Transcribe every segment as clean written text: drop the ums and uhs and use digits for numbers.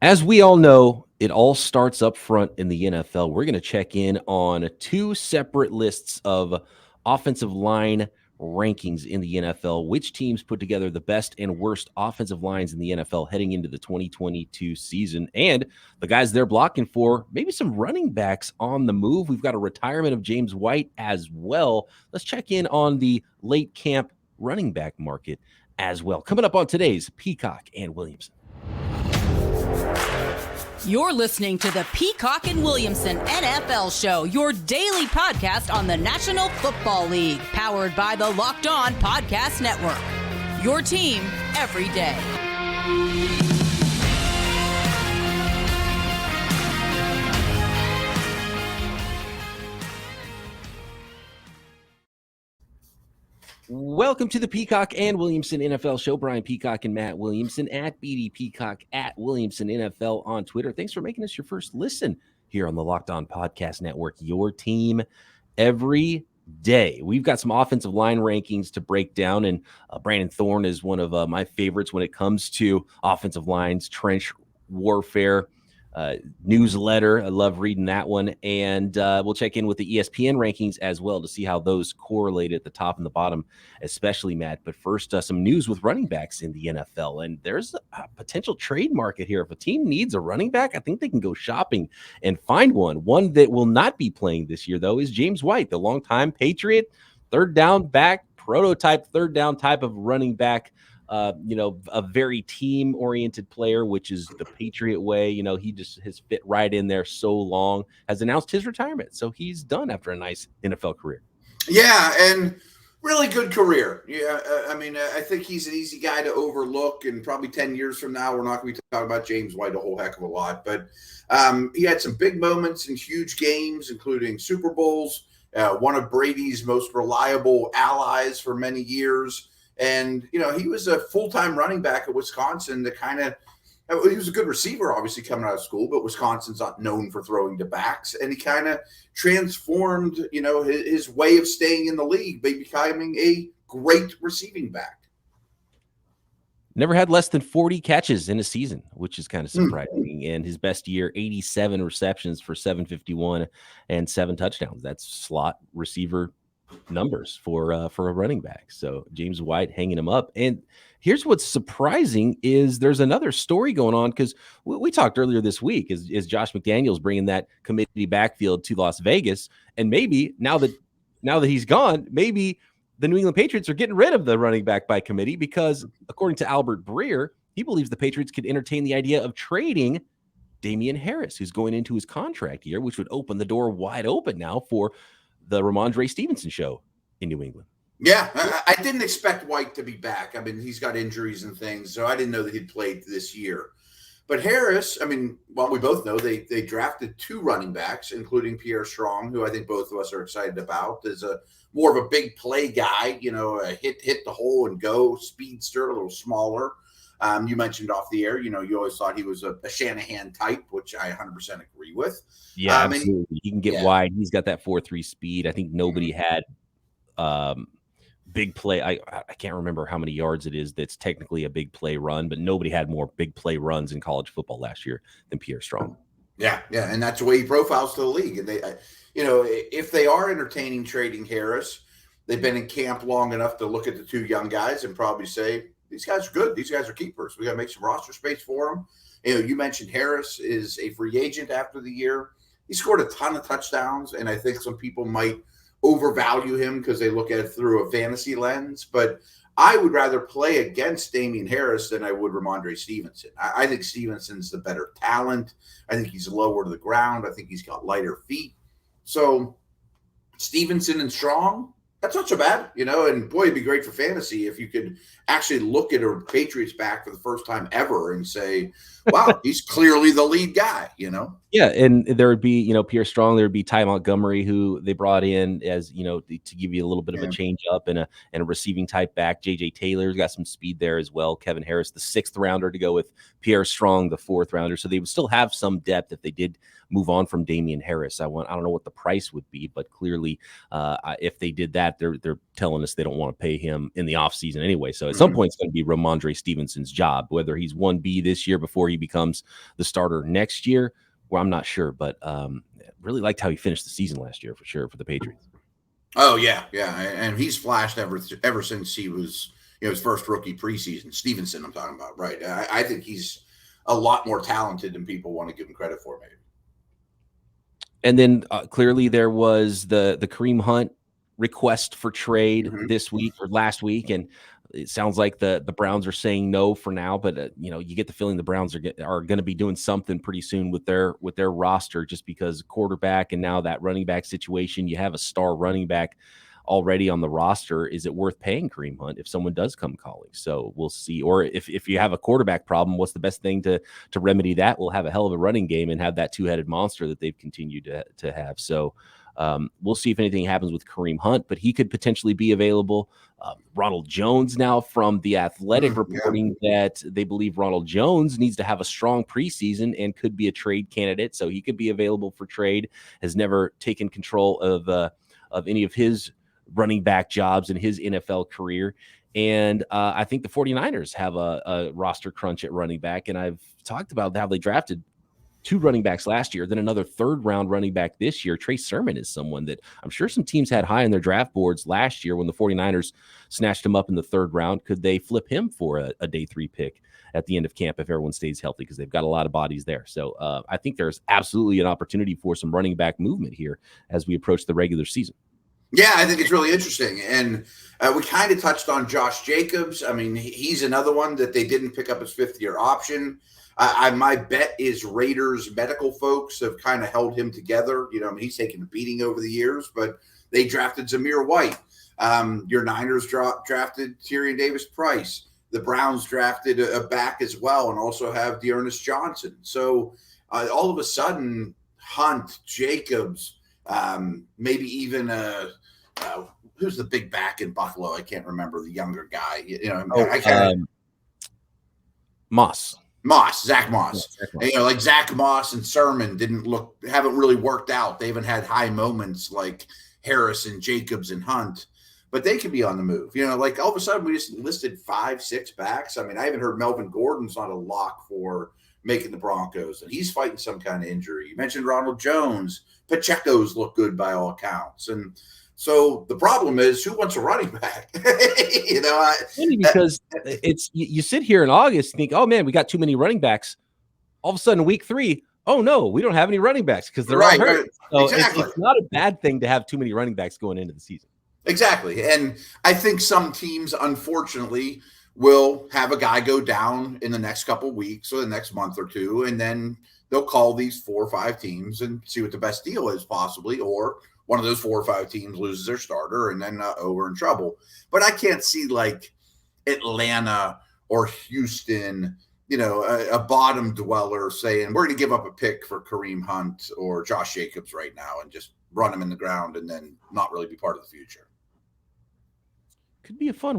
As we all know, it all starts up front in the NFL. We're going to check in on two separate lists of offensive line rankings in the NFL. Which teams put together the best and worst offensive lines in the NFL heading into the 2022 season, and the guys they're blocking for, maybe some running backs on the move. We've got a retirement of James White as well. Let's check in on the late camp running back market as well. Coming up on today's Peacock and Williamson. You're listening to the Peacock and Williamson NFL Show, your daily podcast on the National Football League, powered by the Locked On Podcast Network. Your team every day. Welcome to the Peacock and Williamson NFL Show. Brian Peacock and Matt Williamson at BD Peacock at Williamson NFL on Twitter. Thanks for making us your first listen here on the Locked On Podcast Network, your team every day. We've got some offensive line rankings to break down, and Brandon Thorne is one of my favorites when it comes to offensive lines, trench warfare newsletter. I love reading that one. And we'll check in with the ESPN rankings as well to see how those correlate at the top and the bottom, especially, Matt. But first, some news with running backs in the NFL. And there's a potential trade market here. If a team needs a running back, I think they can go shopping and find one. One that will not be playing this year, though, is James White, the longtime Patriot, third down back, prototype third down type of running back. A very team-oriented player, which is the Patriot way. He just has fit right in there so long, has announced his retirement. So he's done after a nice NFL career. Yeah, and really good career. Yeah, I think he's an easy guy to overlook, and probably 10 years from now, we're not going to be talking about James White a whole heck of a lot. But he had some big moments in huge games, including Super Bowls, one of Brady's most reliable allies for many years. And, he was a full-time running back at Wisconsin he was a good receiver, obviously, coming out of school, but Wisconsin's not known for throwing to backs. And he kind of transformed, his way of staying in the league by becoming a great receiving back. Never had less than 40 catches in a season, which is kind of surprising. And his best year, 87 receptions for 751 and 7 touchdowns. That's slot receiver numbers for a running back. So James White hanging him up. And here's what's surprising is there's another story going on, because we talked earlier this week is Josh McDaniels bringing that committee backfield to Las Vegas. And maybe now that he's gone, maybe the New England Patriots are getting rid of the running back by committee, because according to Albert Breer, he believes the Patriots could entertain the idea of trading Damien Harris, who's going into his contract year, which would open the door wide open now for the Ramondre Stevenson show in New England. Yeah, I didn't expect White to be back. He's got injuries and things, so I didn't know that he'd played this year. But Harris, we both know they drafted 2 running backs, including Pierre Strong, who I think both of us are excited about. Is a more of a big play guy, a hit the hole and go speedster, a little smaller. You mentioned off the air, you always thought he was a Shanahan type, which I 100% agree with. Yeah, absolutely. He can get wide. He's got that 4.3 speed. I think nobody had big play. I can't remember how many yards it is that's technically a big play run, but nobody had more big play runs in college football last year than Pierre Strong. Yeah, and that's the way he profiles to the league. And they, if they are entertaining trading Harris, they've been in camp long enough to look at the 2 young guys and probably say, these guys are good. These guys are keepers. We got to make some roster space for them. You mentioned Harris is a free agent after the year. He scored a ton of touchdowns, and I think some people might overvalue him because they look at it through a fantasy lens. But I would rather play against Damien Harris than I would Ramondre Stevenson. I think Stevenson's the better talent. I think he's lower to the ground. I think he's got lighter feet. So Stevenson and Strong, that's not so bad, and boy, it'd be great for fantasy if you could actually look at a Patriots back for the first time ever and say, wow, he's clearly the lead guy, Yeah, and there would be, Pierre Strong, there would be Ty Montgomery, who they brought in as, to give you a little bit of a change up and a receiving type back. JJ Taylor's got some speed there as well. Kevin Harris, the 6th rounder to go with Pierre Strong, the 4th rounder. So they would still have some depth if they did move on from Damien Harris. I don't know what the price would be, but clearly if they did that, they're telling us they don't want to pay him in the offseason anyway. So at some point, it's going to be Ramondre Stevenson's job, whether he's 1B this year before he becomes the starter next year. Well, I'm not sure, but really liked how he finished the season last year for sure for the Patriots. Oh yeah, and he's flashed ever since he was his first rookie preseason. Stevenson, I'm talking about, right? I think he's a lot more talented than people want to give him credit for, maybe. And then clearly there was the Kareem Hunt request for trade this week or last week, and it sounds like the Browns are saying no for now, but you get the feeling the Browns are going to be doing something pretty soon with their roster, just because quarterback and now that running back situation. You have a star running back already on the roster. Is it worth paying Kareem Hunt if someone does come calling? So we'll see. Or if you have a quarterback problem, what's the best thing to remedy that? We'll have a hell of a running game and have that two-headed monster that they've continued to have. So we'll see if anything happens with Kareem Hunt, but he could potentially be available. Ronald Jones now from The Athletic reporting that they believe Ronald Jones needs to have a strong preseason and could be a trade candidate. So he could be available for trade, has never taken control of any of his running back jobs in his NFL career. And I think the 49ers have a roster crunch at running back. And I've talked about how they drafted 2 running backs last year, then another 3rd round running back this year. Trey Sermon is someone that I'm sure some teams had high on their draft boards last year when the 49ers snatched him up in the 3rd round. Could they flip him for a day 3 pick at the end of camp if everyone stays healthy? Because they've got a lot of bodies there. So I think there's absolutely an opportunity for some running back movement here as we approach the regular season. Yeah, I think it's really interesting. And we kind of touched on Josh Jacobs. I mean, he's another one that they didn't pick up his 5th-year option. My bet is Raiders medical folks have kind of held him together. He's taken a beating over the years, but they drafted Zamir White. Your Niners drafted Tyrion Davis-Price. The Browns drafted a back as well and also have Dearness Johnson. So all of a sudden, Hunt, Jacobs, maybe even who's the big back in Buffalo? I can't remember the younger guy. Zach Moss. And, like Zach Moss and Sermon haven't really worked out. They haven't had high moments like Harris and Jacobs and Hunt, but they could be on the move. Like all of a sudden we just listed 5-6 backs. I mean, I haven't heard Melvin Gordon's not a lock for making the Broncos, and he's fighting some kind of injury. You mentioned Ronald Jones. Pacheco's look good by all accounts. And so the problem is, who wants a running back? Because it's you sit here in August and think, oh man, we got too many running backs. All of a sudden, week 3, oh no, we don't have any running backs because they're all hurt. So exactly. It's not a bad thing to have too many running backs going into the season. Exactly. And I think some teams, unfortunately, will have a guy go down in the next couple of weeks or the next month or two, and then they'll call these 4 or 5 teams and see what the best deal is possibly, or one of those 4 or 5 teams loses their starter and then we're in trouble. But I can't see like Atlanta or Houston, a bottom dweller saying we're going to give up a pick for Kareem Hunt or Josh Jacobs right now and just run them in the ground and then not really be part of the future. Could be a fun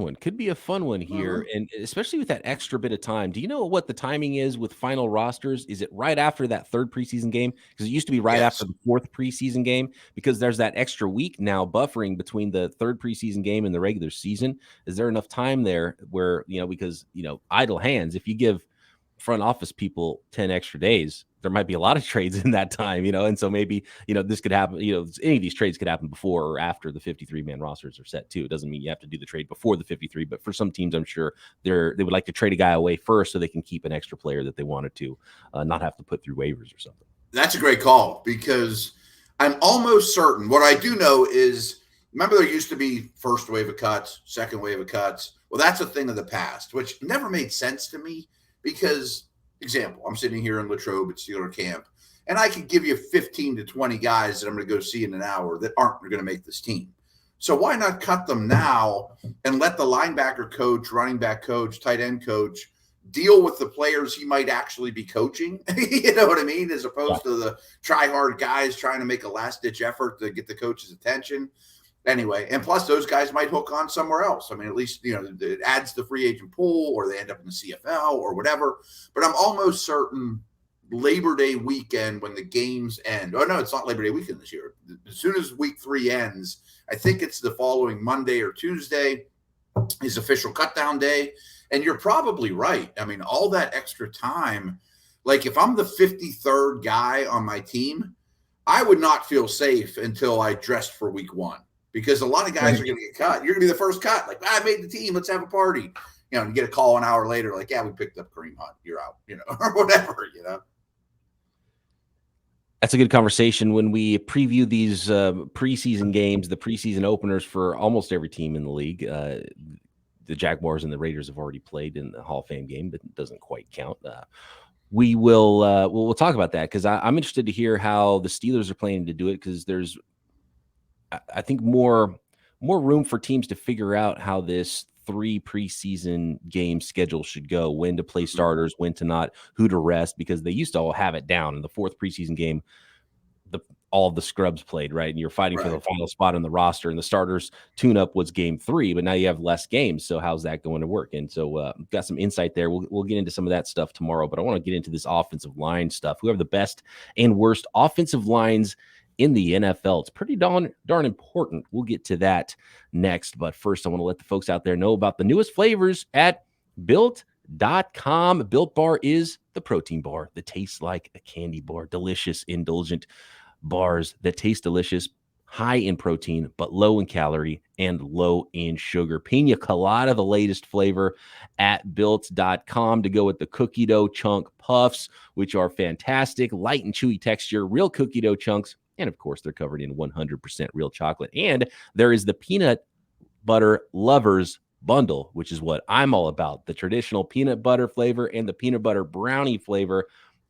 one here, and especially with that extra bit of time. Do you know what the timing is with final rosters? Is it right after that 3rd preseason game? Because it used to be right after the 4th preseason game, because there's that extra week now buffering between the 3rd preseason game and the regular season. Is there enough time there where, because, idle hands, if you give front office people 10 extra days, there might be a lot of trades in that time, and so maybe, this could happen, any of these trades could happen before or after the 53-man rosters are set too. It doesn't mean you have to do the trade before the 53, but for some teams, I'm sure they would like to trade a guy away first so they can keep an extra player that they wanted to not have to put through waivers or something. That's a great call, because I'm almost certain. What I do know is, remember there used to be first wave of cuts, second wave of cuts. Well, that's a thing of the past, which never made sense to me because, example, I'm sitting here in Latrobe at Steeler camp, and I could give you 15 to 20 guys that I'm going to go see in an hour that aren't going to make this team. So why not cut them now and let the linebacker coach, running back coach, tight end coach deal with the players he might actually be coaching? You know what I mean? As opposed to the try-hard guys trying to make a last-ditch effort to get the coach's attention. Anyway, and plus those guys might hook on somewhere else. I mean, at least, it adds the free agent pool, or they end up in the CFL or whatever. But I'm almost certain Labor Day weekend when the games end. Oh, no, it's not Labor Day weekend this year. As soon as week 3 ends, I think it's the following Monday or Tuesday is official cutdown day. And you're probably right. I mean, all that extra time, like if I'm the 53rd guy on my team, I would not feel safe until I dressed for week 1 because a lot of guys are going to get cut. You're going to be the first cut. Like, I made the team. Let's have a party. You get a call an hour later, like, yeah, we picked up Kareem Hunt. You're out, or whatever, That's a good conversation when we preview these preseason games, the preseason openers for almost every team in the league. The Jaguars and the Raiders have already played in the Hall of Fame game, but it doesn't quite count. We'll talk about that because I'm interested to hear how the Steelers are planning to do it because there's, I think, more room for teams to figure out how this 3 preseason game schedule should go, when to play starters, when to not, who to rest, because they used to all have it down. In the 4th preseason game, all of the scrubs played, right? And you're fighting for the final spot on the roster, and the starters tune-up was game 3, but now you have less games. So how's that going to work? And so got some insight there. We'll get into some of that stuff tomorrow, but I want to get into this offensive line stuff. Who have the best and worst offensive lines in the NFL? It's pretty darn important. We'll get to that next. But first, I want to let the folks out there know about the newest flavors at Built.com. Built Bar is the protein bar that tastes like a candy bar. Delicious, indulgent bars that taste delicious, high in protein, but low in calorie and low in sugar. Pina Colada, the latest flavor at Built.com to go with the cookie dough chunk puffs, which are fantastic, light and chewy texture, real cookie dough chunks. And of course, they're covered in 100% real chocolate. And there is the peanut butter lovers bundle, which is what I'm all about. The traditional peanut butter flavor and the peanut butter brownie flavor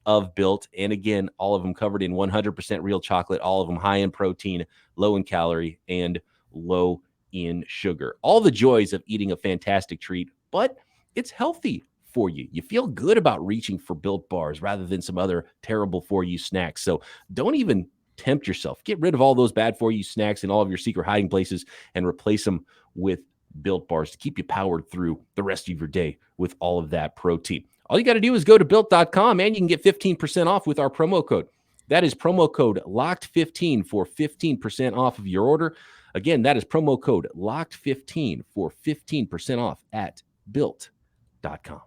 of Built. And again, all of them covered in 100% real chocolate, all of them high in protein, low in calorie, and low in sugar. All the joys of eating a fantastic treat, but it's healthy for you. You feel good about reaching for Built bars rather than some other terrible for you snacks. So don't even tempt yourself. Get rid of all those bad for you snacks and all of your secret hiding places and replace them with Built bars to keep you powered through the rest of your day with all of that protein. All you got to do is go to Built.com and you can get 15% off with our promo code. That is promo code LOCKED15 for 15% off of your order. Again, that is promo code LOCKED15 for 15% off at Built.com.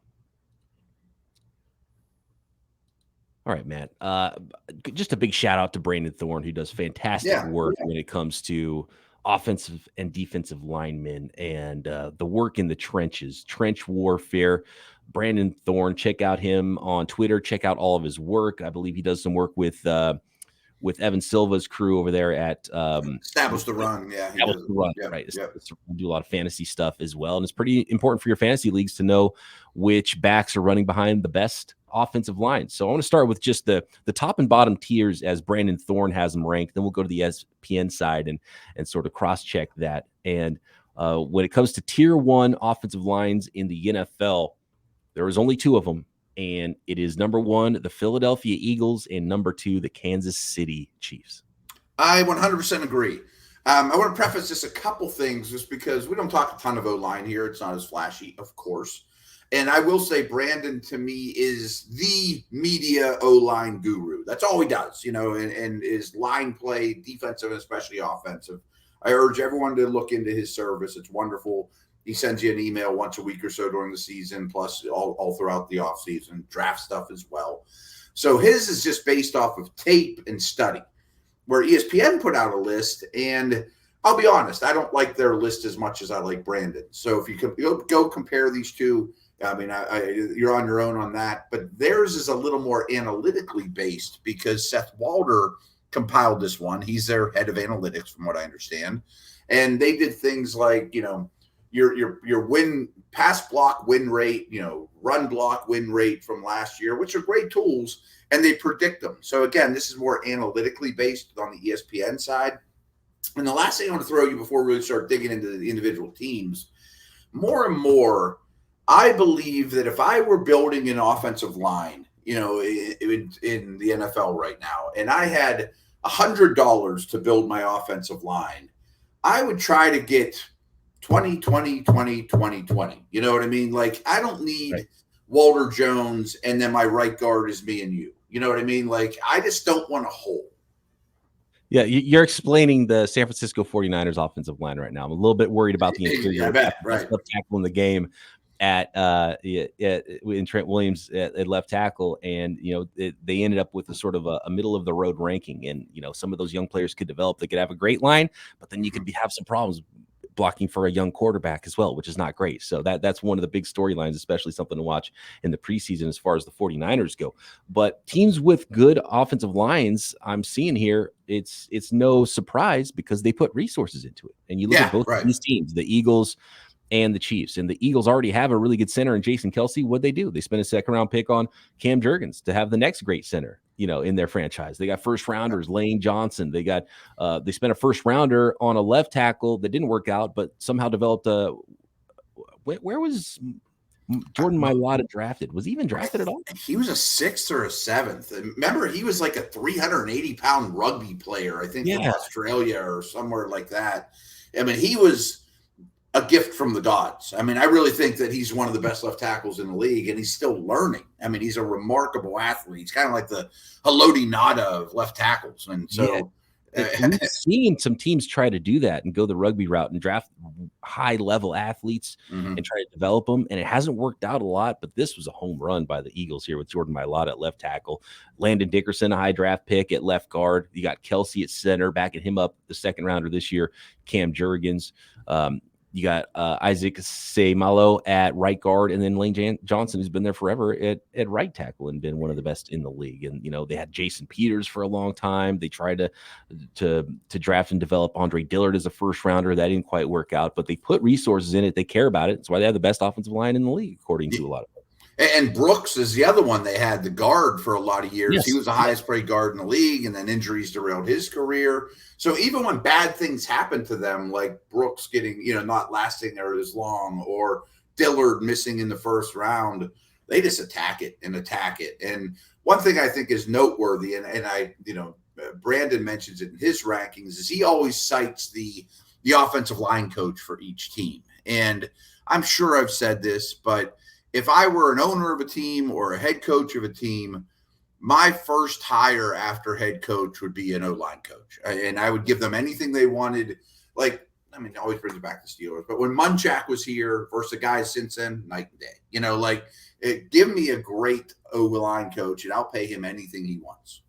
All right, Matt. Just a big shout out to Brandon Thorne, who does fantastic work when it comes to offensive and defensive linemen and the work in the trenches, trench warfare. Brandon Thorne, check out him on Twitter. Check out all of his work. I believe he does some work with Evan Silva's crew over there at Establish the Run. Yeah, Establish the Run, right? We do a lot of fantasy stuff as well, and it's pretty important for your fantasy leagues to know which backs are running behind the best offensive line. So I want to start with just the top and bottom tiers as Brandon Thorne has them ranked. Then we'll go to the ESPN side and sort of cross-check that. And when it comes to tier 1 offensive lines in the NFL, there is only 2 of them, and it is number 1, the Philadelphia Eagles, and number 2, the Kansas City Chiefs. I 100% agree. I want to preface just a couple things just because we don't talk a ton of O-line here. It's not as flashy, of course. And I will say Brandon, to me, is the media O-line guru. That's all he does, and is line play, defensive, and especially offensive. I urge everyone to look into his service. It's wonderful. He sends you an email once a week or so during the season, plus all throughout the offseason, draft stuff as well. So his is just based off of tape and study, where ESPN put out a list, and I'll be honest, I don't like their list as much as I like Brandon. So if you could go compare these two, I mean, you're on your own on that, but theirs is a little more analytically based because Seth Walder compiled this one. He's their head of analytics, from what I understand, and they did things like, your win pass block win rate, run block win rate from last year, which are great tools, and they predict them. So again, this is more analytically based on the ESPN side. And the last thing I want to throw you before we really start digging into the individual teams, more and more, I believe that if I were building an offensive line, in the NFL right now, and I had $100 to build my offensive line, I would try to get 20, 20, 20, 20, 20. You know what I mean? Like, I don't need Walter Jones and then my right guard is me and you. You know what I mean? Like, I just don't want a hole. Yeah, you're explaining the San Francisco 49ers offensive line right now. I'm a little bit worried about the interior. I bet, right. Left tackle in the game in Trent Williams at left tackle, and they ended up with a sort of a middle of the road ranking. And some of those young players could develop. They could have a great line, but then you could have some problems blocking for a young quarterback as well, which is not great. So that's one of the big storylines, especially something to watch in the preseason as far as the 49ers go. But teams with good offensive lines, I'm seeing here, it's no surprise because they put resources into it. And you look at both of these teams, the Eagles and the Chiefs. And the Eagles already have a really good center in Jason Kelce. What'd they do? They spent a second-round pick on Cam Jurgens to have the next great center, in their franchise. They got first-rounders, Lane Johnson. They spent a first-rounder on a left tackle that didn't work out, but somehow developed a – where was Jordan Mailata drafted? Was he even drafted at all? He was a 6th or a 7th. Remember, he was like a 380-pound rugby player, I think, from Australia or somewhere like that. I mean, he was – a gift from the gods. I mean, I really think that he's one of the best left tackles in the league, and he's still learning. I mean, he's a remarkable athlete. He's kind of like the Haloti Ngata of left tackles. And so we've seen some teams try to do that and go the rugby route and draft high-level athletes and try to develop them, and it hasn't worked out a lot, but this was a home run by the Eagles here with Jordan Mailata at left tackle, Landon Dickerson, a high draft pick at left guard. You got Kelce at center, backing him up the second rounder this year, Cam Jurgens. You got Isaac Seumalo at right guard, and then Lane Johnson, who's been there forever at right tackle and been one of the best in the league. And they had Jason Peters for a long time. They tried to draft and develop Andre Dillard as a first rounder. That didn't quite work out, but they put resources in it. They care about it. That's why they have the best offensive line in the league, according to a lot of them. And Brooks is the other one. They had the guard for a lot of years. Yes. He was the highest paid guard in the league, and then injuries derailed his career. So even when bad things happen to them, like Brooks getting, not lasting there as long, or Dillard missing in the first round, they just attack it. And one thing I think is noteworthy, and I, Brandon mentions it in his rankings, is he always cites the offensive line coach for each team. And I'm sure I've said this, but if I were an owner of a team or a head coach of a team, my first hire after head coach would be an O-line coach. And I would give them anything they wanted. Like, I mean, it always brings it back to Steelers. But when Munchak was here versus the guys since then, night and day. Give me a great O-line coach, and I'll pay him anything he wants.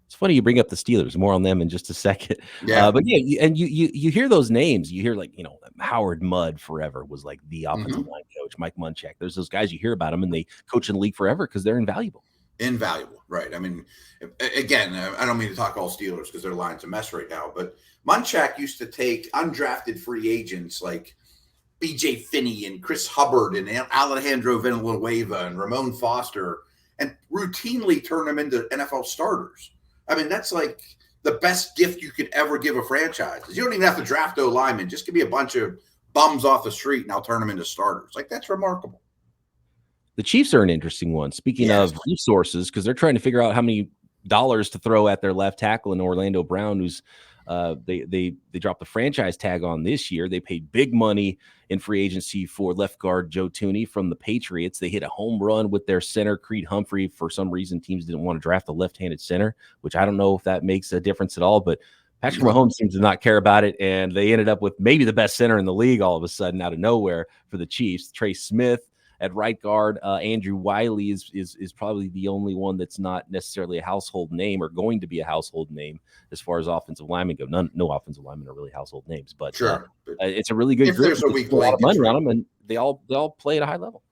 It's funny you bring up the Steelers. More on them in just a second. Yeah. But yeah, and you hear those names. You hear Howard Mudd forever was like the offensive line coach. Mike Munchak. There's those guys you hear about them, and they coach in the league forever because they're invaluable. Invaluable, right? I mean, again, I don't mean to talk all Steelers because their line's a mess right now. But Munchak used to take undrafted free agents like B.J. Finney and Chris Hubbard and Alejandro Villanueva and Ramon Foster and routinely turn them into NFL starters. I mean, that's like the best gift you could ever give a franchise. You don't even have to draft O-linemen. Just give me a bunch of bums off the street and I'll turn them into starters. Like, that's remarkable. The Chiefs are an interesting one. Speaking of resources, because they're trying to figure out how many dollars to throw at their left tackle in Orlando Brown, who's they dropped the franchise tag on this year. They paid big money in free agency for left guard Joe Thuney from the Patriots. They hit a home run with their center, Creed Humphrey. For some reason, teams didn't want to draft a left-handed center, which I don't know if that makes a difference at all, but Patrick Mahomes seems to not care about it, and they ended up with maybe the best center in the league all of a sudden out of nowhere for the Chiefs. Trey Smith at right guard. Andrew Wiley is probably the only one that's not necessarily a household name or going to be a household name as far as offensive linemen go. No offensive linemen are really household names, but sure. It's a really good group. There's a weak lot of money on them, and they all play at a high level.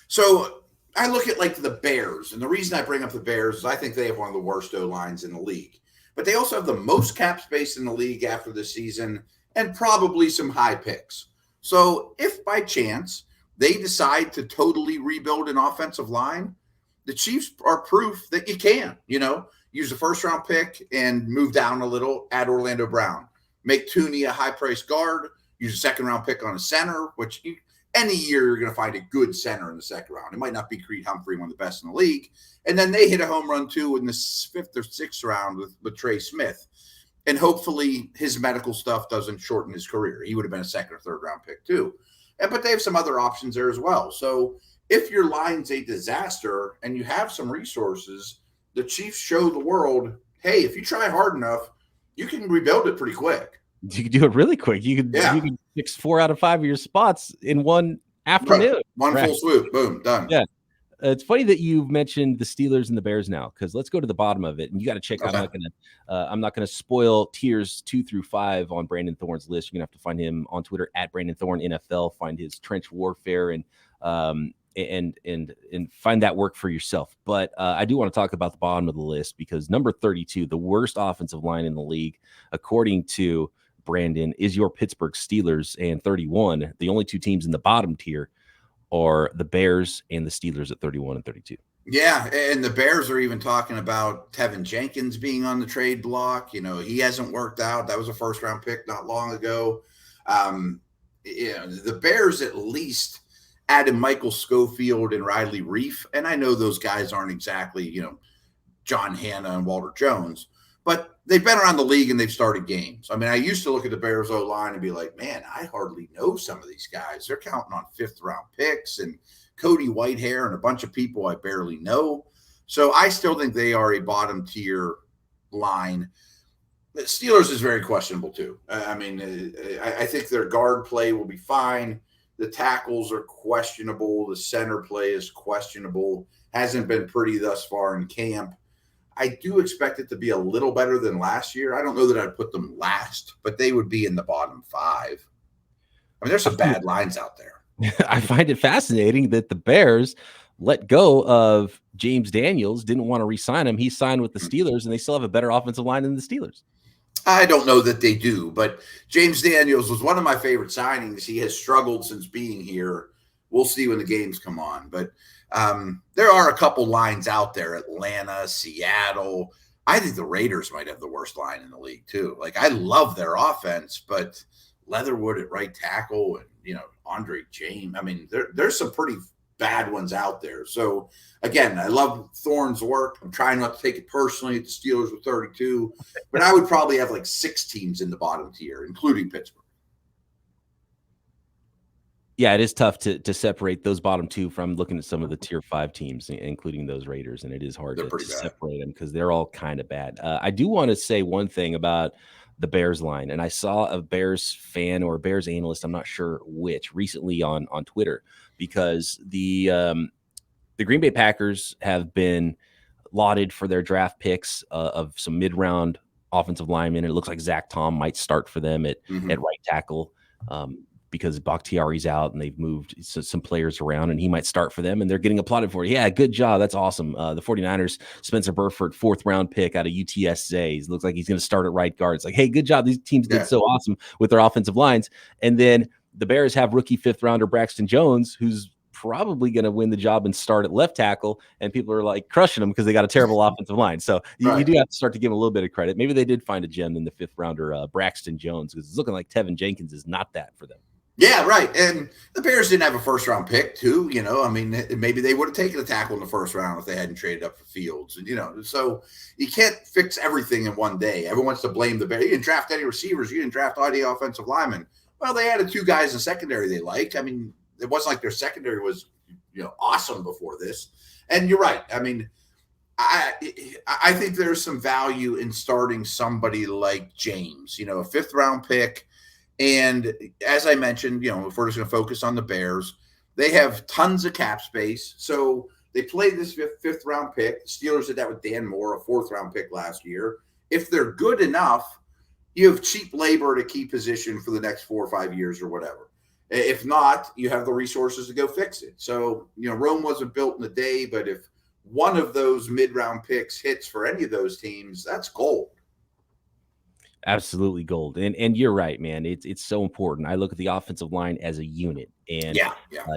So I look at like the Bears, and the reason I bring up the Bears is I think they have one of the worst O-lines in the league, but they also have the most cap space in the league after the season and probably some high picks. So if by chance they decide to totally rebuild an offensive line, the Chiefs are proof that you can, use a first-round pick and move down a little, add Orlando Brown. Make Thuney a high-priced guard, use a second-round pick on a center, which any year you're going to find a good center in the second round. It might not be Creed Humphrey, one of the best in the league. And then they hit a home run, too, in the 5th or 6th round with Trey Smith. And hopefully his medical stuff doesn't shorten his career. He would have been a second or third-round pick, too. But they have some other options there as well. So if your line's a disaster and you have some resources, the Chiefs show the world, hey, if you try hard enough, you can rebuild it pretty quick. You can do it really quick. You can fix 4 out of 5 of your spots in one afternoon. Right. One full swoop, boom, done. Yeah. It's funny that you've mentioned the Steelers and the Bears now, because let's go to the bottom of it. And you got to check. Okay. I'm not gonna spoil tiers 2 through 5 on Brandon Thorne's list. You're gonna have to find him on Twitter at Brandon Thorne NFL. Find his trench warfare and find that work for yourself. But I do want to talk about the bottom of the list, because number 32, the worst offensive line in the league, according to Brandon, is your Pittsburgh Steelers, and 31. The only 2 teams in the bottom tier are the Bears and the Steelers at 31 and 32. Yeah, and the Bears are even talking about Tevin Jenkins being on the trade block. He hasn't worked out. That was a first-round pick not long ago. The Bears at least added Michael Schofield and Riley Reif, and I know those guys aren't exactly, John Hanna and Walter Jones, but they've been around the league and they've started games. I mean, I used to look at the Bears O-line and be like, man, I hardly know some of these guys. They're counting on 5th-round picks and Cody Whitehair and a bunch of people I barely know. So I still think they are a bottom-tier line. The Steelers is very questionable too. I think their guard play will be fine. The tackles are questionable. The center play is questionable. Hasn't been pretty thus far in camp. I do expect it to be a little better than last year. I don't know that I'd put them last, but they would be in the bottom 5. I mean, there's some bad lines out there. I find it fascinating that the Bears let go of James Daniels, didn't want to re-sign him. He signed with the Steelers, and they still have a better offensive line than the Steelers. I don't know that they do, but James Daniels was one of my favorite signings. He has struggled since being here. We'll see when the games come on, but there are a couple lines out there: Atlanta, Seattle. I think the Raiders might have the worst line in the league too. Like, I love their offense, but Leatherwood at right tackle and Andre James. I mean, there's some pretty bad ones out there. So again, I love Thorne's work. I'm trying not to take it personally. The Steelers were 32, but I would probably have like 6 teams in the bottom tier, including Pittsburgh. Yeah, it is tough to separate those bottom 2 from looking at some of the tier 5 teams, including those Raiders, and it is hard to separate them because they're all kind of bad. I do want to say one thing about the Bears line, and I saw a Bears fan or a Bears analyst, I'm not sure which, recently on Twitter, because the Green Bay Packers have been lauded for their draft picks of some mid-round offensive linemen. It looks like Zach Tom might start for them at right tackle. Because Bakhtiari's out and they've moved some players around, and he might start for them, and they're getting applauded for it. Yeah, good job. That's awesome. The 49ers, Spencer Burford, 4th-round pick out of UTSA. It looks like he's going to start at right guard. It's like, hey, good job. These teams did so awesome with their offensive lines. And then the Bears have rookie 5th-rounder Braxton Jones, who's probably going to win the job and start at left tackle, and people are like crushing him because they got a terrible offensive line. So you do have to start to give him a little bit of credit. Maybe they did find a gem in the 5th-rounder Braxton Jones, because it's looking like Tevin Jenkins is not that for them. Yeah, right. And the Bears didn't have a 1st-round pick, too. Maybe they would have taken a tackle in the 1st round if they hadn't traded up for Fields. And, so you can't fix everything in one day. Everyone wants to blame the Bears. You didn't draft any receivers. You didn't draft any offensive linemen. Well, they added 2 guys in secondary they liked. I mean, it wasn't like their secondary was, awesome before this. And you're right. I mean, I think there's some value in starting somebody like James, a 5th-round pick. And as I mentioned, if we're just going to focus on the Bears, they have tons of cap space. So they played this 5th-round pick. The Steelers did that with Dan Moore, a 4th-round pick last year. If they're good enough, you have cheap labor to keep position for the next 4 or 5 years or whatever. If not, you have the resources to go fix it. So, Rome wasn't built in a day, but if one of those mid-round picks hits for any of those teams, that's gold. Absolutely gold. And you're right, man. It's so important. I look at the offensive line as a unit, and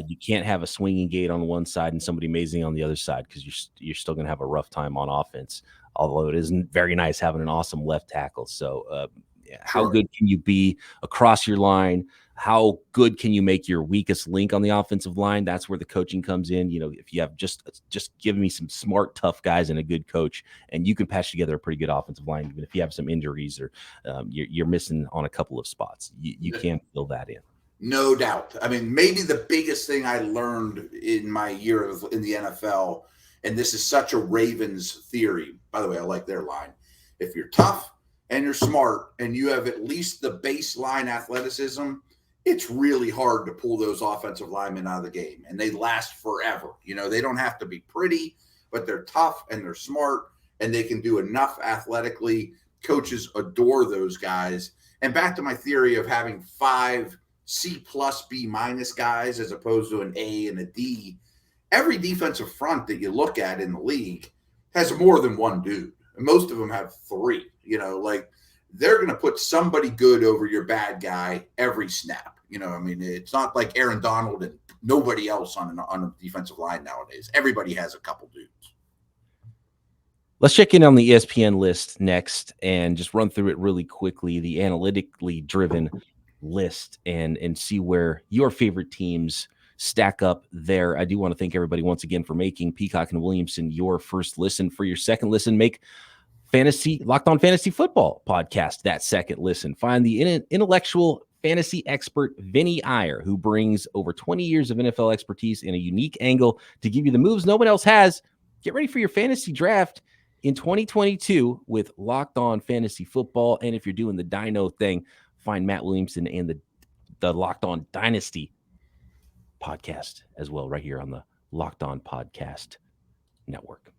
you can't have a swinging gate on one side and somebody amazing on the other side, because you're still going to have a rough time on offense, although it isn't very nice having an awesome left tackle. So how good can you be across your line? How good can you make your weakest link on the offensive line? That's where the coaching comes in. If you have just give me some smart, tough guys and a good coach, and you can patch together a pretty good offensive line, even if you have some injuries or you're missing on a couple of spots. You can fill that in. No doubt. I mean, maybe the biggest thing I learned in my year in the NFL and this is such a Ravens theory. By the way, I like their line. If you're tough and you're smart and you have at least the baseline athleticism, it's really hard to pull those offensive linemen out of the game, and they last forever. They don't have to be pretty, but they're tough and they're smart, and they can do enough athletically. Coaches adore those guys. And back to my theory of having 5 C+, B- guys as opposed to an A and a D. Every defensive front that you look at in the league has more than one dude. Most of them have 3. They're going to put somebody good over your bad guy every snap. It's not like Aaron Donald and nobody else on a defensive line nowadays. Everybody has a couple dudes. Let's check in on the ESPN list next and just run through it really quickly, the analytically driven list, and see where your favorite teams stack up there. I do want to thank everybody once again for making Peacock and Williamson your first listen. For your second listen, make Locked On Fantasy Football podcast that second listen. Find the intellectual fantasy expert Vinny Iyer, who brings over 20 years of NFL expertise in a unique angle to give you the moves no one else has. Get ready for your fantasy draft in 2022 with Locked On Fantasy Football. And if you're doing the Dino thing, find Matt Williamson and the Locked On Dynasty podcast as well, right here on the Locked On Podcast Network.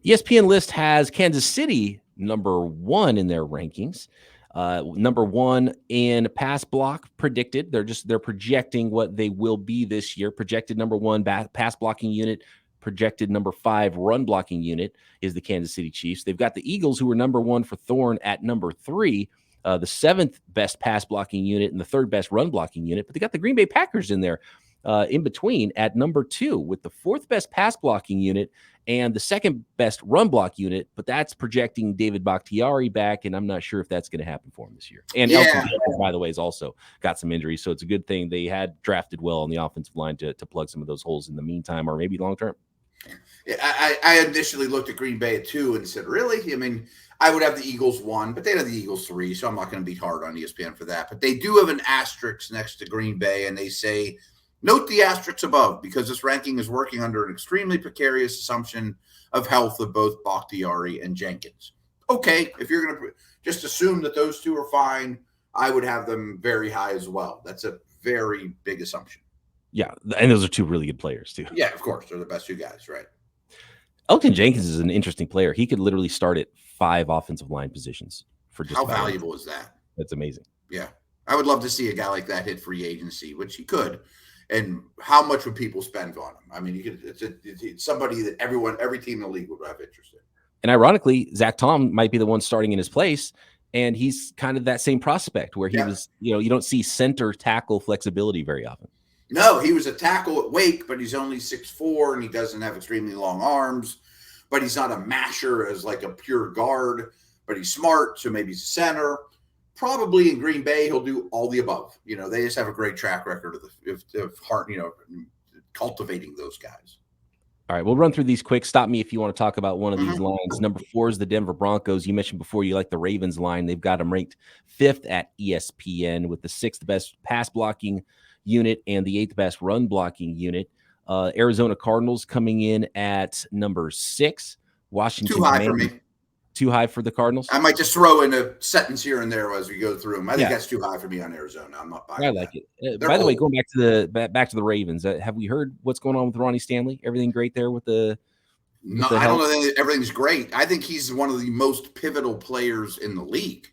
ESPN list has Kansas City number 1 in their rankings. Number 1 in pass block predicted. They're projecting what they will be this year. Projected number 1 pass blocking unit. Projected number 5 run blocking unit is the Kansas City Chiefs. They've got the Eagles, who are number 1 for Thorne at number 3, the 7th best pass blocking unit and the 3rd best run blocking unit. But they got the Green Bay Packers in there in between at number 2 with the 4th best pass blocking unit and the 2nd best run block unit. But that's projecting David Bakhtiari back, and I'm not sure if that's going to happen for him this year. And Elton Jenkins, by the way, has also got some injuries, so it's a good thing they had drafted well on the offensive line to plug some of those holes in the meantime, or maybe long term. Yeah, I initially looked at Green Bay at 2 and said, really? I would have the Eagles 1, but they'd have the Eagles 3, so I'm not going to be hard on ESPN for that. But they do have an asterisk next to Green Bay, and they say, note the asterisk above, because this ranking is working under an extremely precarious assumption of health of both Bakhtiari and Jenkins. Okay, if you're going to just assume that those 2 are fine, I would have them very high as well. That's a very big assumption. Yeah, and those are 2 really good players, too. Yeah, of course. They're the best 2 guys, right? Elton Jenkins is an interesting player. He could literally start at 5 offensive line positions for just how valuable is that? That's amazing. Yeah. I would love to see a guy like that hit free agency, which he could. And how much would people spend on him? It's somebody that every team in the league would have interest in. And ironically, Zach Tom might be the one starting in his place. And he's kind of that same prospect where he was, you don't see center tackle flexibility very often. No, he was a tackle at Wake, but he's only 6'4", and he doesn't have extremely long arms. But he's not a masher as like a pure guard, but he's smart, so maybe he's a center. Probably in Green Bay, he'll do all the above. They just have a great track record of heart, cultivating those guys. All right, we'll run through these quick. Stop me if you want to talk about one of these lines. Number 4 is the Denver Broncos. You mentioned before you like the Ravens line. They've got them ranked 5th at ESPN with the 6th best pass blocking unit and the 8th best run blocking unit. Arizona Cardinals coming in at number 6. Washington too high for me. Too high for the Cardinals? I might just throw in a sentence here and there as we go through them. I think that's too high for me on Arizona. I'm not buying I like it. By the way, going back to the Ravens, have we heard what's going on with Ronnie Stanley? Everything great there with the No, I don't know that everything's great. I think he's one of the most pivotal players in the league.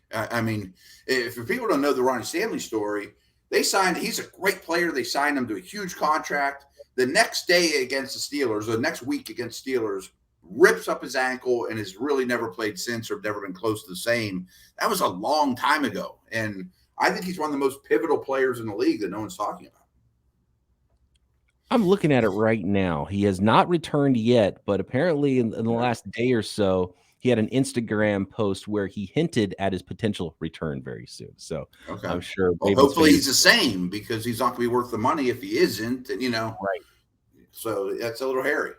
If people don't know the Ronnie Stanley story, he's a great player. They signed him to a huge contract. The next day against the Steelers, or the next week against Steelers, rips up his ankle and has really never played since or never been close to the same. That was a long time ago. And I think he's one of the most pivotal players in the league that no one's talking about. I'm looking at it right now. He has not returned yet, but apparently in the last day or so, he had an Instagram post where he hinted at his potential return very soon. So I'm sure. Well, hopefully he's the same, because he's not going to be worth the money if he isn't. And, right. So that's a little hairy.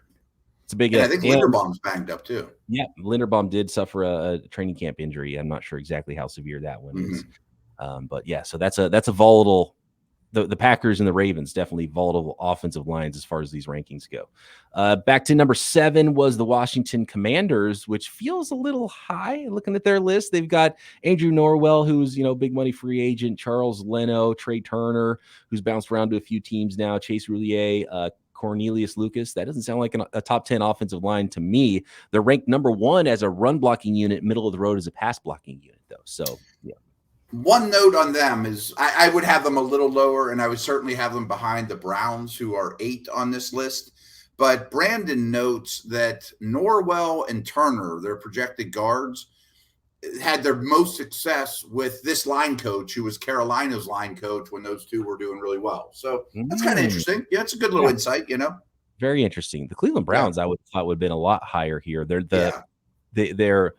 It's a big. And I think Linderbaum's banged up too. Yeah, Linderbaum did suffer a training camp injury. I'm not sure exactly how severe that one is, but yeah. So that's a volatile the Packers and the Ravens, definitely volatile offensive lines as far as these rankings go. Back to number 7 was the Washington Commanders, which feels a little high looking at their list. They've got Andrew Norwell, who's, big money free agent, Charles Leno, Trey Turner, who's bounced around to a few teams now, Chase Roulier, Cornelius Lucas. That doesn't sound like a top 10 offensive line to me. They're ranked number 1 as a run blocking unit, middle of the road as a pass blocking unit, though. So, yeah. One note on them is I would have them a little lower, and I would certainly have them behind the Browns, who are 8 on this list. But Brandon notes that Norwell and Turner, their projected guards, had their most success with this line coach, who was Carolina's line coach when those two were doing really well. So that's kind of interesting. Yeah, it's a good little insight, Very interesting. The Cleveland Browns, I would thought would have been a lot higher here. They're the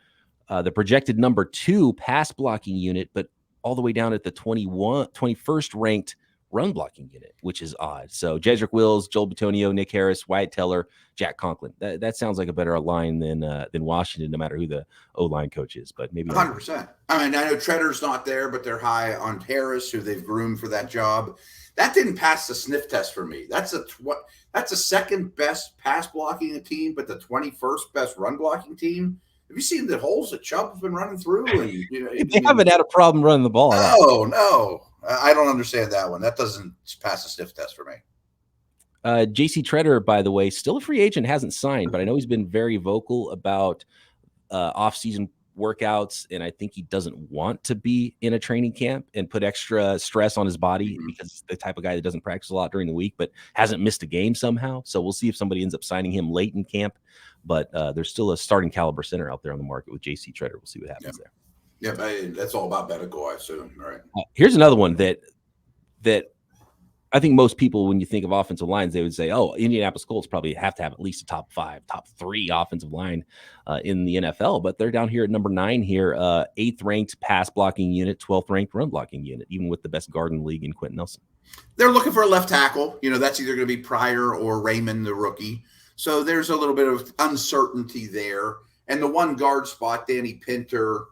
projected number 2 pass blocking unit, but all the way down at the 21st ranked run blocking unit, which is odd. So Jedrick Wills, Joel Bitonio, Nick Harris, Wyatt Teller, Jack Conklin. That sounds like a better line than Washington, no matter who the O-line coach is, but maybe 100%. I mean, I know Tretter's not there, but they're high on Harris, who they've groomed for that job. That didn't pass the sniff test for me. That's a second best pass blocking team, but the 21st best run blocking team. Have you seen the holes that Chubb's been running through? And, they haven't had a problem running the ball. No. I don't understand that one. That doesn't pass the sniff test for me. J.C. Tretter, by the way, still a free agent, hasn't signed, but I know he's been very vocal about off-season workouts, and I think he doesn't want to be in a training camp and put extra stress on his body because he's the type of guy that doesn't practice a lot during the week, but hasn't missed a game somehow. So we'll see if somebody ends up signing him late in camp. But there's still a starting caliber center out there on the market with J.C. Tretter. We'll see what happens there. Yeah, that's all about medical, I assume. Right. Here's another one that I think most people, when you think of offensive lines, they would say, "Oh, Indianapolis Colts probably have to have at least a top 5, top 3 offensive line in the NFL." But they're down here at number 9 here, 8th ranked pass blocking unit, 12th ranked run blocking unit, even with the best guard in the league in Quentin Nelson. They're looking for a left tackle. That's either going to be Pryor or Raymond, the rookie. So there's a little bit of uncertainty there. And the one guard spot, Danny Pinter,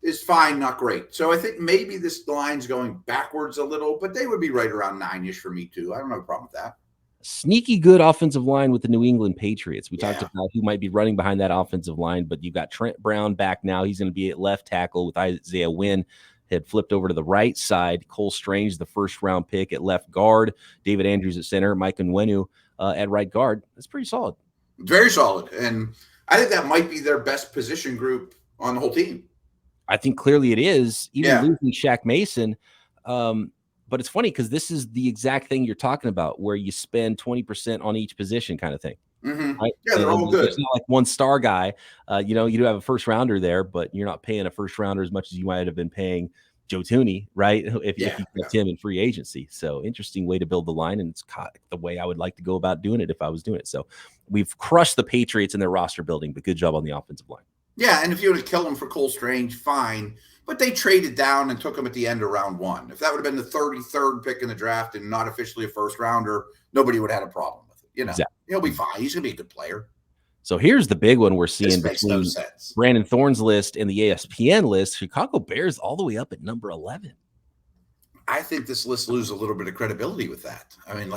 is fine, not great. So I think maybe this line's going backwards a little, but they would be right around 9-ish for me too. I don't have a problem with that. Sneaky good offensive line with the New England Patriots. We talked about who might be running behind that offensive line, but you've got Trent Brown back now. He's going to be at left tackle with Isaiah Wynn had flipped over to the right side. Cole Strange, the first-round pick at left guard. David Andrews at center. Mike Onwenu at right guard. That's pretty solid. Very solid. And I think that might be their best position group on the whole team. I think clearly it is, even losing Shaq Mason. But it's funny because this is the exact thing you're talking about, where you spend 20% on each position kind of thing. Mm-hmm. Right? Yeah, they're all good. It's not like one star guy. You do have a first rounder there, but you're not paying a first rounder as much as you might have been paying Joe Thuney, right? If you kept him in free agency. So interesting way to build the line, and it's the way I would like to go about doing it if I was doing it. So we've crushed the Patriots in their roster building, but good job on the offensive line. Yeah, and if you would have killed him for Cole Strange, fine. But they traded down and took him at the end of round 1. If that would have been the 33rd pick in the draft and not officially a first rounder, nobody would have had a problem with it. Exactly. He'll be fine. He's going to be a good player. So here's the big one we're seeing between Brandon Thorne's list and the ESPN list. Chicago Bears all the way up at number 11. I think this list loses a little bit of credibility with that. I mean,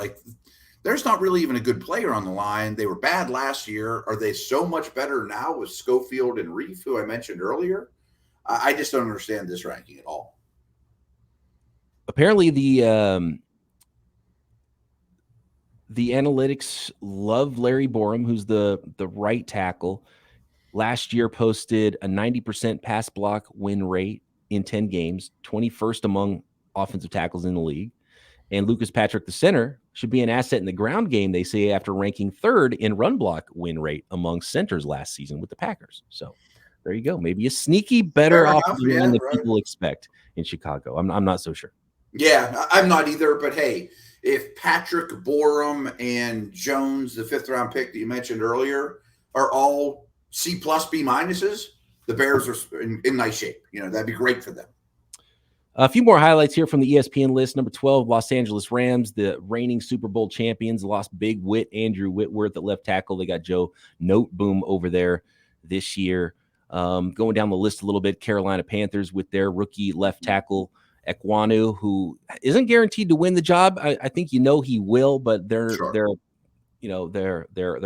there's not really even a good player on the line. They were bad last year. Are they so much better now with Schofield and Reif, who I mentioned earlier? I just don't understand this ranking at all. Apparently, the analytics love Larry Borum, who's the right tackle. Last year posted a 90% pass block win rate in 10 games, 21st among offensive tackles in the league. And Lucas Patrick, the center, should be an asset in the ground game, they say, after ranking 3rd in run block win rate among centers last season with the Packers. So there you go. Maybe a sneaky better offensive line than people expect in Chicago. I'm not so sure. Yeah, I'm not either. But hey, if Patrick, Borum, and Jones, the 5th-round pick that you mentioned earlier, are all C+, B-, the Bears are in nice shape. That'd be great for them. A few more highlights here from the ESPN list. Number 12, Los Angeles Rams, the reigning Super Bowl champions, lost big Andrew Whitworth at left tackle. They got Joe Noteboom over there this year. Going down the list a little bit, Carolina Panthers with their rookie left tackle Ekwonu, who isn't guaranteed to win the job. I think he will, but they're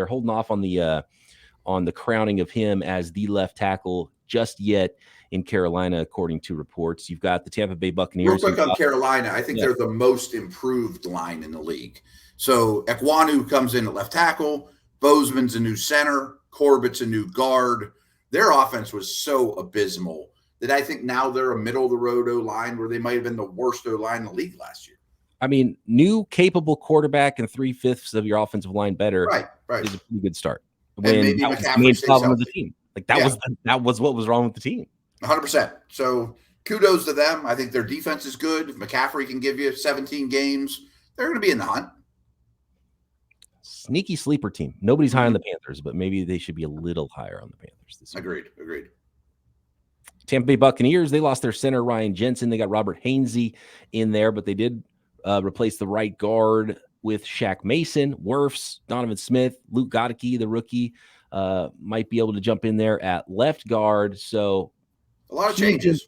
holding off on the crowning of him as the left tackle just yet in Carolina, according to reports. You've got the Tampa Bay Buccaneers. Real quick on Carolina, I think they're the most improved line in the league. So Ekwonu comes in at left tackle, Bozeman's a new center, Corbett's a new guard. Their offense was so abysmal that I think now they're a middle-of-the-road O-line where they might have been the worst O-line in the league last year. I mean, new capable quarterback and 3/5 of your offensive line better right. is a pretty good start. When and maybe that was McCaffrey the main problem healthy. of the team. Like that was what was wrong with the team. 100%. So kudos to them. I think their defense is good. If McCaffrey can give you 17 games, they're going to be in the hunt. Sneaky sleeper team. Nobody's high on the Panthers, but maybe they should be a little higher on the Panthers this year. Agreed. Tampa Bay Buccaneers, they lost their center, Ryan Jensen. They got Robert Hainsey in there, but they did replace the right guard with Shaq Mason, Wirfs, Donovan Smith, Luke Goedeke, the rookie, might be able to jump in there at left guard. So a lot of changes.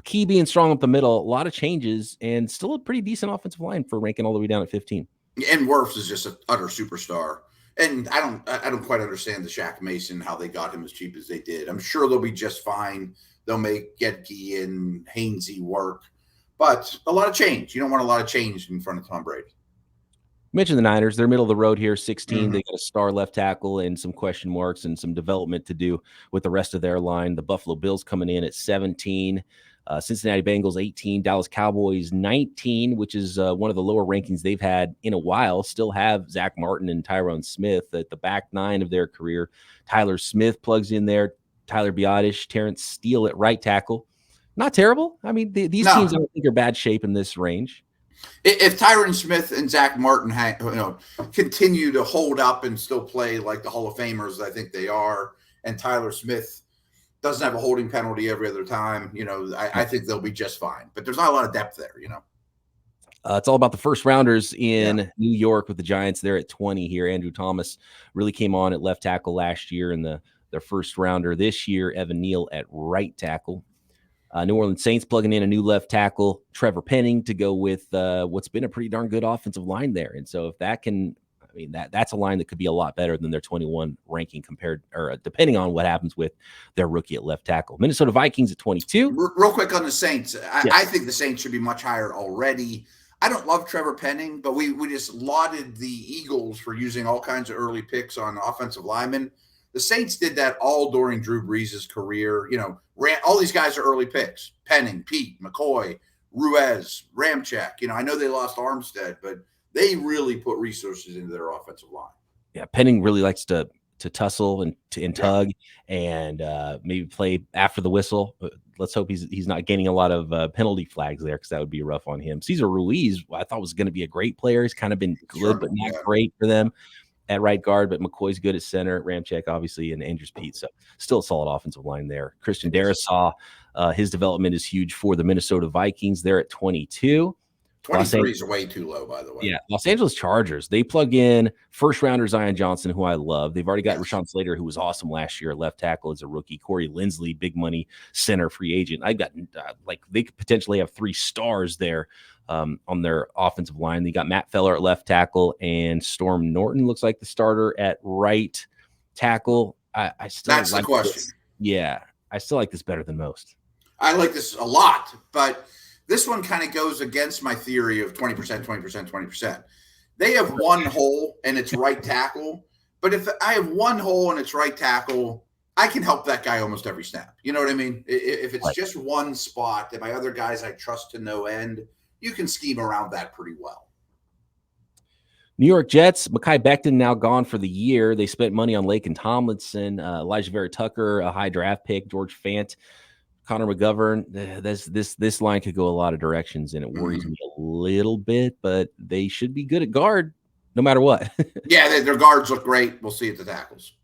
Key being strong up the middle, a lot of changes, and still a pretty decent offensive line for ranking all the way down at 15. And Wirfs is just an utter superstar. And I don't quite understand the Shaq Mason, how they got him as cheap as they did. I'm sure they'll be just fine. They'll make Goedeke and Hainsey work. But a lot of change. You don't want a lot of change in front of Tom Brady. Mention the Niners. They're middle of the road here, 16. They got a star left tackle and some question marks and some development to do with the rest of their line. The Buffalo Bills coming in at 17. Cincinnati Bengals 18, Dallas Cowboys 19, which is one of the lower rankings they've had in a while. Still have Zach Martin and Tyrone Smith at the back nine of their career. Tyler Smith plugs in there. Tyler Biotish, Terrence Steele at right tackle. Not terrible. I mean, these teams I don't think are bad shape in this range. If Tyron Smith and Zach Martin continue to hold up and still play like the Hall of Famers I think they are, and Tyler Smith doesn't have a holding penalty every other time, I think they'll be just fine. But there's not a lot of depth there, It's all about the first rounders in New York with the Giants. They're at 20 here. Andrew Thomas really came on at left tackle last year in their first rounder this year. Evan Neal at right tackle. New Orleans Saints plugging in a new left tackle, Trevor Penning, to go with what's been a pretty darn good offensive line there. And so if that can, that's a line that could be a lot better than their 21 ranking depending on what happens with their rookie at left tackle. Minnesota Vikings at 22. Real quick on the Saints. I think the Saints should be much higher already. I don't love Trevor Penning, but we just lauded the Eagles for using all kinds of early picks on offensive linemen. The Saints did that all during Drew Brees' career. All these guys are early picks. Penning, Pete, McCoy, Ruiz, Ramczyk. I know they lost Armstead, but they really put resources into their offensive line. Yeah, Penning really likes to tussle and tug and maybe play after the whistle. Let's hope he's not gaining a lot of penalty flags there because that would be rough on him. Cesar Ruiz, I thought was going to be a great player. He's kind of been good, but not great for them at right guard, but McCoy's good at center, Ramczyk obviously, and Andrews Pete. So still a solid offensive line there. Christian Darisaw, his development is huge for the Minnesota Vikings. They're at 22. 23 is way too low, by the way. Yeah, Los Angeles Chargers. They plug in first-rounder Zion Johnson, who I love. They've already got Rashawn Slater, who was awesome last year at left tackle as a rookie. Corey Linsley, big money center free agent. I've got they could potentially have 3 stars there on their offensive line. They got Matt Feller at left tackle, and Storm Norton looks like the starter at right tackle. I still That's like the question. This. Yeah, I still like this better than most. I like this a lot, but this one kind of goes against my theory of 20%, 20%, 20%. They have one hole and it's right tackle. But if I have one hole and it's right tackle, I can help that guy almost every snap. You know what I mean? If it's just one spot and my other guys I trust to no end, you can scheme around that pretty well. New York Jets, Mekhi Becton now gone for the year. They spent money on Laken Tomlinson, Elijah Vera Tucker, a high draft pick, George Fant, Connor McGovern. This line could go a lot of directions, and it worries me a little bit, but they should be good at guard no matter what. Yeah, their guards look great. We'll see at the tackles.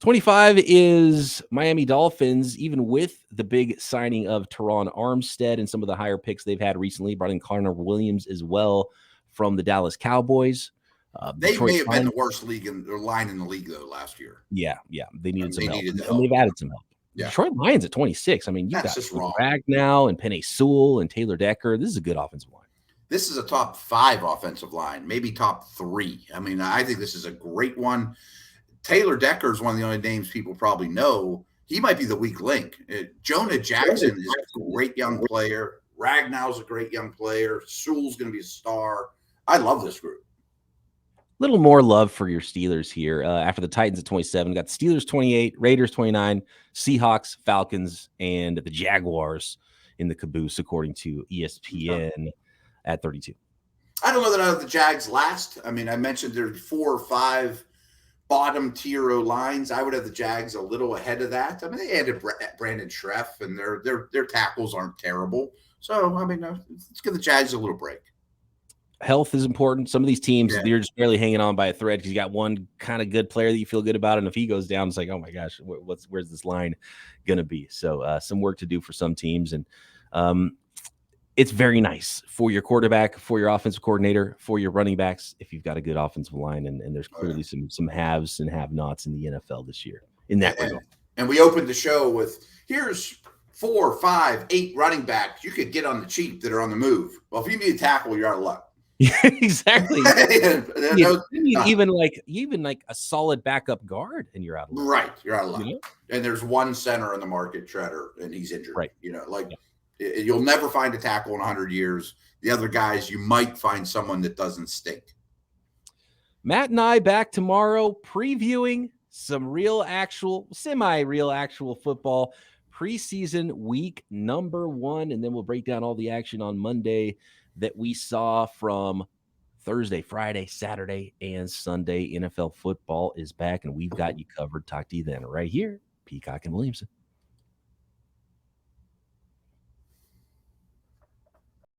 25 is Miami Dolphins, even with the big signing of Teron Armstead and some of the higher picks they've had recently, brought in Connor Williams as well from the Dallas Cowboys. They Detroit may have been the worst line in the league, though, last year. Yeah. They needed some help. Needed and they've added some help. Detroit Lions at 26. I mean, you got Ragnow and Penei Sewell and Taylor Decker. This is a good offensive line. This is a top 5 offensive line, maybe top 3. I mean, I think this is a great one. Taylor Decker is one of the only names people probably know. He might be the weak link. Jonah Jackson is a great young player. Ragnow's a great young player. Sewell's going to be a star. I love this group. Little more love for your Steelers here. After the Titans at 27, got the Steelers 28, Raiders 29, Seahawks, Falcons, and the Jaguars in the caboose, according to ESPN at 32. I don't know that I have the Jags last. I mean, I mentioned there's 4 or 5 bottom tier lines. I would have the Jags a little ahead of that. I mean, they added Brandon Schreff, and their tackles aren't terrible. So, I mean, let's give the Jags a little break. Health is important. Some of these teams, you're just barely hanging on by a thread because you got one kind of good player that you feel good about, and if he goes down, it's like, oh my gosh, where's this line going to be? So some work to do for some teams, and it's very nice for your quarterback, for your offensive coordinator, for your running backs if you've got a good offensive line, and there's clearly some haves and have-nots in the NFL this year in that regard. And we opened the show with, here's 4, 5, 8 running backs you could get on the cheap that are on the move. Well, if you need a tackle, you're out of luck. Yeah, exactly. You need even like a solid backup guard, and you're out of luck. Right, you're out of luck. You know? And there's one center in the market, Treader, and he's injured. Right. You'll never find a tackle in 100 years. The other guys, you might find someone that doesn't stink. Matt and I back tomorrow previewing some semi-real actual football preseason week number 1, and then we'll break down all the action on Monday that we saw from Thursday, Friday, Saturday, and Sunday. NFL football is back, and we've got you covered. Talk to you then right here, Peacock and Williamson.